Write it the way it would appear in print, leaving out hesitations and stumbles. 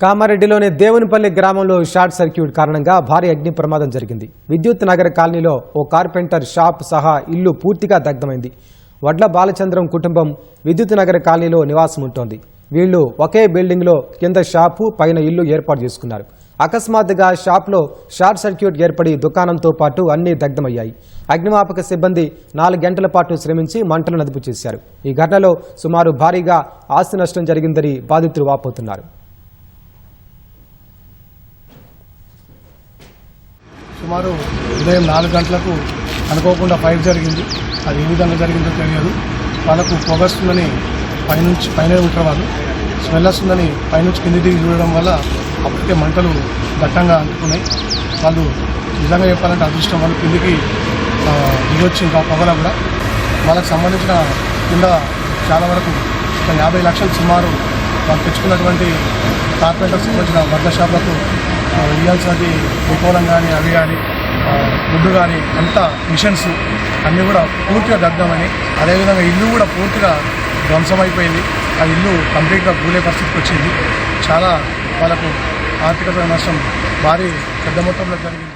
కామారెడ్డిలోని దేవునిపల్లి గ్రామంలో short circuit కారణంగా భారీ అగ్ని ప్రమాదం జరిగింది. విద్యుత్ నగర్ కాలనీలో ఓ కార్పెంటర్ షాప్ సహా ఇల్లు పూర్తిగా దగ్ధమైంది. వడ్ల బాలచంద్రం కుటుంబం విద్యుత్ నగర్ కాలనీలో నివాసం ఉంటోంది. వీళ్లు ఒకే బిల్డింగ్లో కింద షాపు పైన ఇల్లు ఏర్పాటు చేసుకున్నారు. అకస్మాత్తుగా షాప్లో షార్ట్ సర్క్యూట్ ఏర్పడి దుకాణంతో పాటు అన్నీ దగ్ధమయ్యాయి. అగ్నిమాపక సిబ్బంది 4 గంటల పాటు శ్రమించి మంటలను అదుపు చేశారు. ఈ ఘటనలో సుమారు భారీగా ఆస్తి నష్టం జరిగిందని బాధితులు వాపోతున్నారు. సుమారు ఉదయం 4 గంటలకు అనుకోకుండా ఫైర్ జరిగింది. అది ఏ విధంగా జరిగిందో తెలియదు. వాళ్ళకు పొగస్తుందని పైన ఉంటారు, వాళ్ళు స్మెల్ వస్తుందని పైనుంచి కింది దిగి చూడడం వల్ల అప్పటికే మంటలు దట్టంగా అంటుకున్నాయి. వాళ్ళు నిజంగా చెప్పాలంటే అదృష్టం, వాళ్ళు కిందికి దిగొచ్చి ఇంకా పొగల కూడా వాళ్ళకు సంబంధించిన కింద చాలా వరకు ఒక 50 లక్షలు సుమారు వాళ్ళు తెచ్చుకున్నటువంటి కార్పెంటర్స్ సంబంధించిన వడ్ల షాపులకు ఇవ్వాల్సినది వికోలం కానీ అవి కానీ ఫుడ్ కానీ అంతా మిషన్స్ అన్నీ కూడా పూర్తిగా దగ్ధమని, అదేవిధంగా ఇల్లు కూడా పూర్తిగా ధ్వంసమైపోయింది. ఆ ఇల్లు కంప్లీట్గా కూలే పరిస్థితికి వచ్చింది. చాలా వాళ్ళకు ఆర్థిక నష్టం భారీ పెద్ద మొత్తంలో జరిగింది.